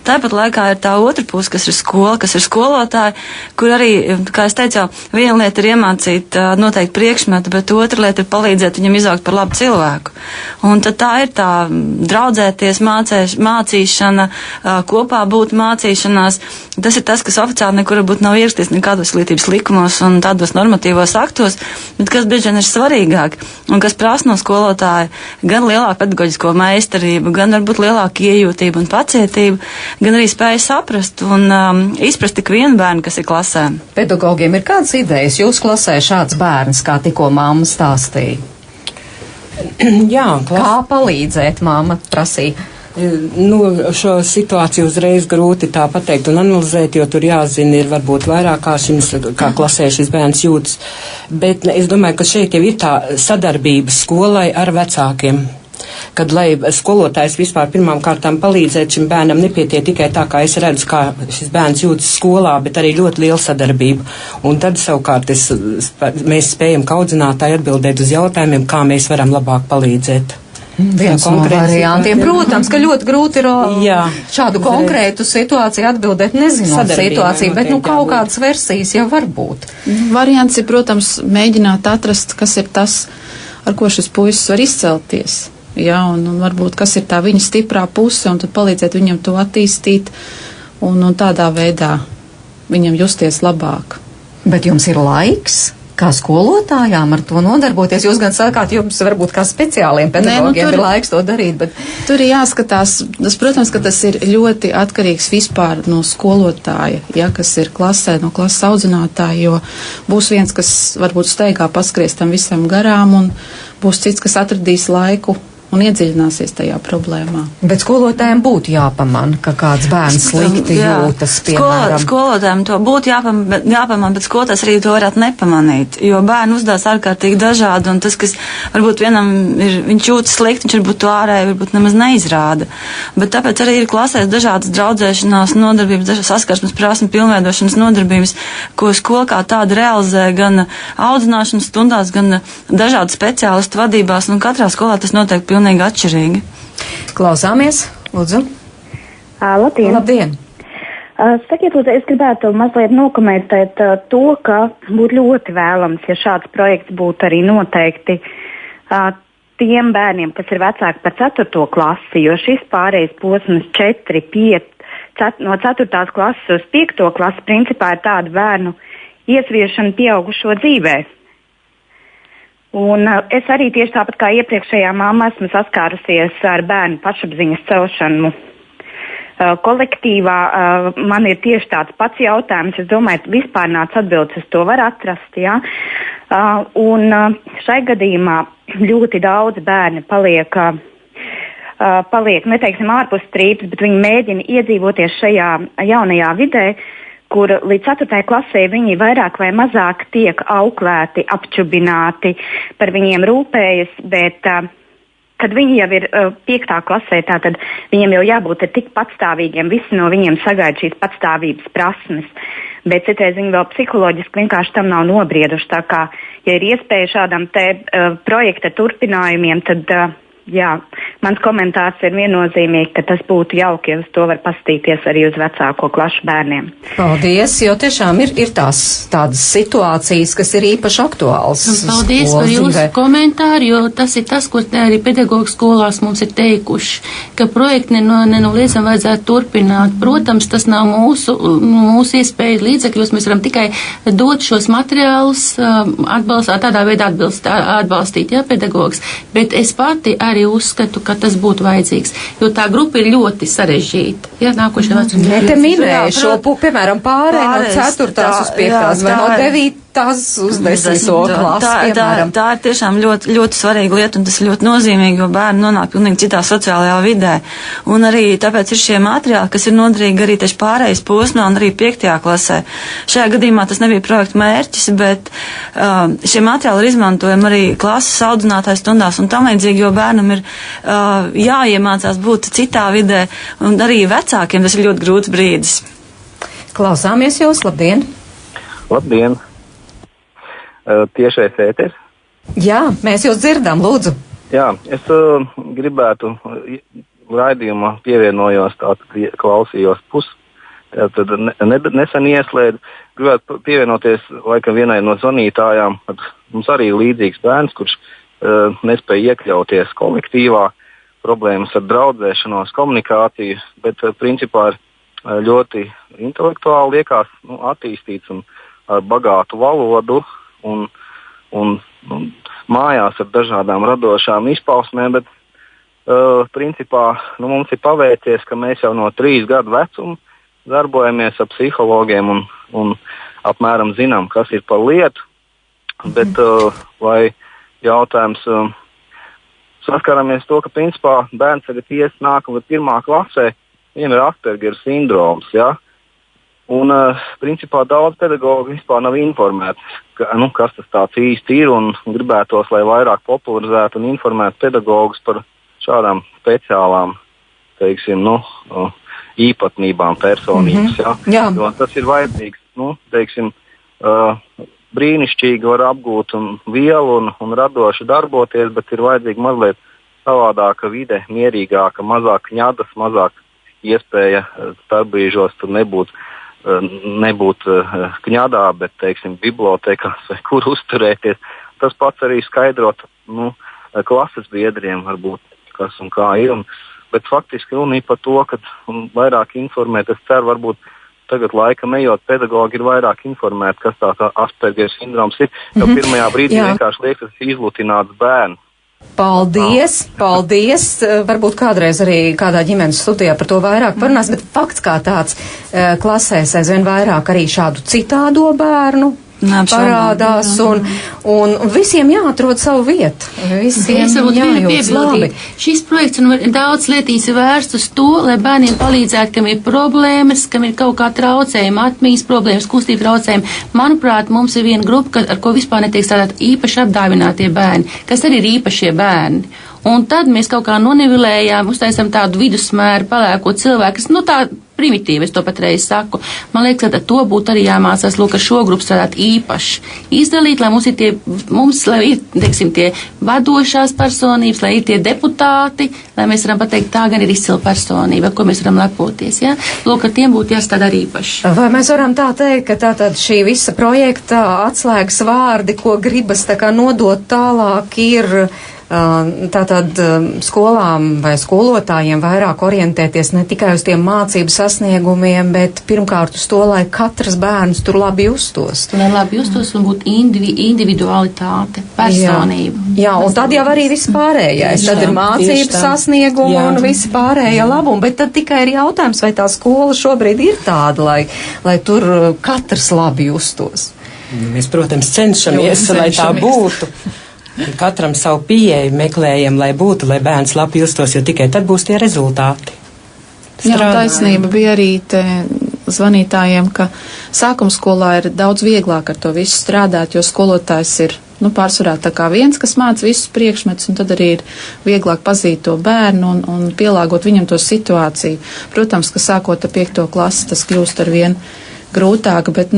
Tāpat laikā ir tā otra puse, kas ir skola, kas ir skolotāji, kur arī, kā es teicu, viena lieta ir iemācīt noteikti priekšmetu, bet otra lieta ir palīdzēt viņam izaugt par labu cilvēku. Un tad tā ir tā draudzēties, mācīšana, kopā būt mācīšanās. Tas ir tas, kas oficiāli nekur varbūt nav ierakstīts nekādos izglītības likumos un tādos normatīvos aktos, bet kas bieži vien ir svarīgāk un kas prasa no skolotāja gan lielāku pedagoģisko meistarību, gan varbūt lielāku iejūtību un pacietību, gan arī spēju saprast un izprast tik vienu bērnu, kas ir klasē. Pedagogiem ir kādas idejas? Jūsu klasē šāds bērns, kā tikko mamma stāstīja? Jā, kā palīdzēt, mamma prasīja? Šo situāciju uzreiz grūti tā pateikt un analizēt, jo tur jāzina ir varbūt vairāk kā klasē šis bērns jūtas. Bet es domāju, ka šeit jau ir tā sadarbība skolai ar vecākiem. Kad, lai skolotājs vispār pirmām kārtām palīdzēt šim bērnam, nepietiek tikai tā, kā es redzu, kā šis bērns jūtas skolā, bet arī ļoti liela sadarbība. Un tad savukārt mēs spējam kā audzinātāji atbildēt uz jautājumiem, kā mēs varam labāk palīdzēt. Viens no variantiem. Protams, ka ļoti grūti ir šādu konkrētu situāciju atbildēt, nezinot situāciju, bet kaut kādas versijas jau var būt. Variants ir, protams, mēģināt atrast, kas ir tas, ar ko šis puisis var izcelties. Jā, un varbūt, kas ir tā viņa stiprā puse, un tad palīdzēt viņam to attīstīt, un tādā veidā viņam justies labāk. Bet jums ir laiks? Kā skolotājām ar to nodarboties? Jūs gan sakāt, jums varbūt kā speciāliem pedagogiem ir laiks to darīt, bet... Tur ir jāskatās, protams, ka tas ir ļoti atkarīgs vispār no skolotāja, kas ir klasē, no klases audzinātāja, jo būs viens, kas varbūt steigā paskries tam visam garām, un būs cits, kas atradīs laiku un iedziļināsies tajā problēmā. Bet skolotājiem būtu jāpamana, ka kāds bērns slikti jūtas, piemēram. Skolotājiem to būtu jāpamana, bet skolotājs arī to varētu nepamanīt, jo bērni uzdās ārkārtīgi dažādi, un tas, kas varbūt vienam viņš jūtas slikti, viņš varbūt to ārēji varbūt nemaz neizrāda. Bet tāpēc arī ir klasēs dažādas draudzēšanās nodarbības, dažādas saskarsmes prasmes, pilnveidošanas nodarbības, ko skola kā tāda realizē gan audzināšanas stundās, gan dažādu speciālistu vadībās, un katrā skolā tas notiek pilnīgi atšķirīgi. Klausāmies, lūdzu. Labdien. Sakiet, lūdzu, es gribētu mazliet nokomentēt to, ka būtu ļoti vēlams, ja šāds projekts būtu arī noteikti tiem bērniem, kas ir vecāki par 4. klasi, jo šis pārējais posms 4, 5, no 4. klases uz 5. klasi principā ir tāda bērnu iesviešana pieaugušo dzīvē. Un es arī tieši tāpat kā iepriekšējā mamma esmu saskārusies ar bērnu pašapziņas celšanu kolektīvā. Man ir tieši tāds pats jautājums. Es domāju, vispārnāc atbildes uz to var atrast, jā. Un šai gadījumā ļoti daudz bērni paliek, neteiksim, ārpus strīpas, bet viņi mēģina iedzīvoties šajā jaunajā vidē, kur līdz 4. klasē viņi vairāk vai mazāk tiek auklēti, apčubināti, par viņiem rūpējas, bet kad viņi jau ir 5. klasē, tātad viņiem jau jābūt tik patstāvīgiem, visi no viņiem sagaida šīs patstāvības prasmes, bet citreiz viņi vēl psiholoģiski vienkārši tam nav nobrieduši, tā kā, ja ir iespēja šādam te projekta turpinājumiem, tad jā, mans komentārs ir viennozīmīgi, ka tas būtu jauki, ja uz to var paskatīties arī uz vecāko klašu bērniem. Paldies, jo tiešām ir tādas situācijas, kas ir īpaši aktuāls. Paldies par jūsu komentāru, jo tas ir tas, ko arī pedagoģi skolās mums ir teikuši, ka projekti nenoliedzami vajadzētu turpināt. Protams, tas nav mūsu iespēja līdzekļos, mēs varam tikai dot šos materiālus, tādā veidā atbalstīt, jā, pedagoģis, bet es pati arī uzskatu, ka tas būtu vajadzīgs, jo tā grupa ir ļoti sarežģīta. Ja, nākošajā vecumā. Te minēju šo, piemēram, pārēj no 4. uz 5. vai no 9. uz 10. klasi, piemēram. Tā ir tiešām ļoti, ļoti svarīga lieta, un tas ir ļoti nozīmīgi, jo bērni nonāk pilnīgi citā sociālajā vidē. Un arī tāpēc ir šie materiāli, kas ir noderīgi arī tieši pārējais posmā un arī 5. klasē. Šajā gadījumā tas nebija projekta mērķis, bet šie materiāli ir izmantojami arī klases audzinātāju stundās un tam līdzīgi, jo bērnam ir jāiemācās būt citā vidē, un arī vecākiem tas ir ļoti grūts brīdis. Klausāmies jūs, labdien! Labdien! Tiešais ēters? Jā, mēs jūs dzirdam, lūdzu. Jā, es gribētu raidījumā pievienojos, tātad klausījos tad nesen ieslēdzu, gribētu pievienoties laikam vienai no zvanītājām, mums arī līdzīgs bērns, kurš nespēja iekļauties kolektīvā, problēmas ar draudzēšanos, komunikāciju, bet principā ir ļoti intelektuāli liekas attīstīts un ar bagātu valodu un mājās ar dažādām radošām izpausmēm, bet principā mums ir paveicies, ka mēs jau no 3 gadu vecuma darbojamies ar psihologiem un apmēram zinām, kas ir par lietu, bet vai jautājums saskaramies to, ka principā bērns tagad ies nākamā 1. klasē, viņam ir Asperger sindroms, jā. Un, principā, daudz pedagoģi vispār nav informēti, kas tas tāds īsti ir, un gribētos, lai vairāk popularizētu un informētu pedagogus par šādām speciālām, teiksim, īpatnībām personības, jā. Jo tas ir vajadzīgs, teiksim, brīnišķīgi var apgūt un vielu un radoši darboties, bet ir vajadzīga mazliet savādāka vide, mierīgāka, mazāk ņadas, mazāk iespēja starpbrīžos tur nebūt kņadā, bet, teiksim, bibliotekās vai kur uzturēties. Tas pats arī skaidrot, klases biedriem varbūt, kas un kā ir. Bet faktiski runa ir par to, ka vairāk informēt, es ceru, varbūt tagad laikam ejot pedagogi ir vairāk informēti, kas tā Asperger sindroms ir, jo pirmajā brīdī vienkārši liekas, tas ir izlutināts bērns. Paldies! Varbūt kādreiz arī kādā ģimenes studijā par to vairāk parunās, bet fakts kā tāds klasēs aizvien vairāk arī šādu citādo bērnu parādās, un visiem jāatrod savu vietu. Visiem jājūtas labi. Šis projekts daudz lietīs ir vērsts uz to, lai bērniem palīdzētu, kam ir problēmas, kam ir kaut kā traucējumi, atmiņas problēmas, kustību traucējumi. Manuprāt, mums ir viena grupa, ar ko vispār netiek strādāt īpaši apdāvinātie bērni, kas arī ir īpašie bērni. Un tad mēs kaut kā nonivilējām, uztaisām tādu vidusmēru palēko cilvēku, kas, tā primitīvi, es to patreiz saku. Man liekas, ka to būtu arī jāmācās, ar šo grupu strādāt īpaši. Izdalīt, lai lai ir, teiksim, tie vadošās personības, lai ir tie deputāti, lai mēs varam pateikt, tā gan ir izcila personība, ar ko mēs varam lepoties, ja? Ar tiem būtu jāstrādā arī īpaši. Vai mēs varam tā teikt, ka tātad šī visa projekta atslēgas vārdi, ko gribas tā kā nodot tālāk, ir tātad skolām vai skolotājiem vairāk orientēties ne tikai uz tiem mācību sasniegumiem, bet pirmkārt uz to, lai katrs bērns tur labi justos. Lai labi justos un būtu individualitāte, personība. Jā, un tad jau arī viss pārējais. Tad ir mācību sasniegumi un visi pārējie labumi, bet tad tikai ir jautājums, vai tā skola šobrīd ir tāda, lai tur katrs labi justos. Mēs, protams, cenšamies, lai tā būtu. Katram savu pieeju meklējam, lai būtu, lai bērns labi justos, jo tikai tad būs tie rezultāti. Jā, taisnība bija arī te zvanītājiem, ka sākuma skolā ir daudz vieglāk ar to visu strādāt, jo skolotājs ir, pārsvarā tā kā viens, kas māca visus priekšmetus, un tad arī ir vieglāk pazīt to bērnu un pielāgot viņam to situāciju. Protams, ka sākot ar 5. klasi, tas kļūst ar vien grūtāk, bet,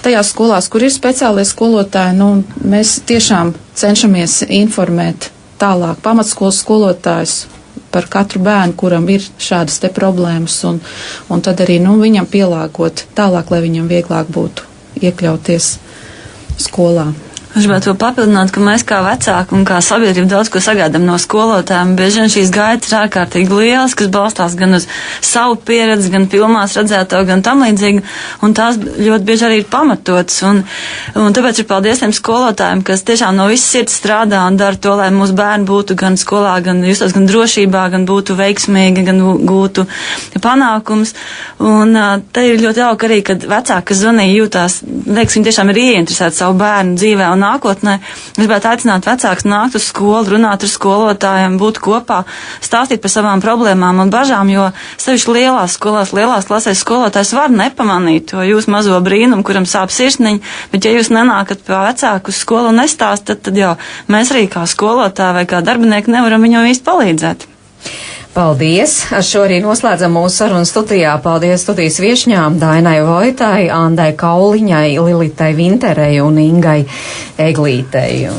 tajās skolās, kur ir speciālie skolotāji, mēs tiešām cenšamies informēt tālāk pamatskolas skolotājus par katru bērnu, kuram ir šādas te problēmas, un tad arī, viņam pielāgot tālāk, lai viņam vieglāk būtu iekļauties skolā. Es gribētu papildināt, ka mēs kā vecāki un kā sabiedrība daudz ko sagaidām no skolotājiem. Bieži vien šīs gaitas ir ārkārtīgi lielas, kas balstās gan uz savu pieredzi, gan filmās redzēto, gan tam līdzīgi, un tās ļoti bieži arī ir pamatotas. Un tāpēc ir paldies tiem skolotājiem, kas tiešām no visas sirds strādā un dara to, lai mūsu bērni būtu gan skolā, gan justos gan drošībā, gan būtu veiksmīgi, gan gūtu panākums. Un te ir ļoti jauki arī, kad vecāki, kas zvanīja, jūtās, liekas, viņi tiešām ir ieinteresēti savu bērnu dzīvē un nākotnē. Es gribētu aicināt vecākus nākt uz skolu, runāt ar skolotājiem, būt kopā, stāstīt par savām problēmām un bažām, jo sevišķi lielās skolās, lielās klasēs skolotājs var nepamanīt to jūs mazo brīnumu, kuram sāp sirsniņa, bet ja jūs nenākat pie vecāku uz skolu un nestāstat, tad jau mēs arī kā skolotāji vai kā darbinieki nevaram viņam īsti palīdzēt. Paldies! Ar šo arī noslēdzam mūsu sarunu studijā. Paldies studijas viešņām Dainai Voitai, Andai Kauliņai, Lilitai Vinterei un Ingai Eglītei.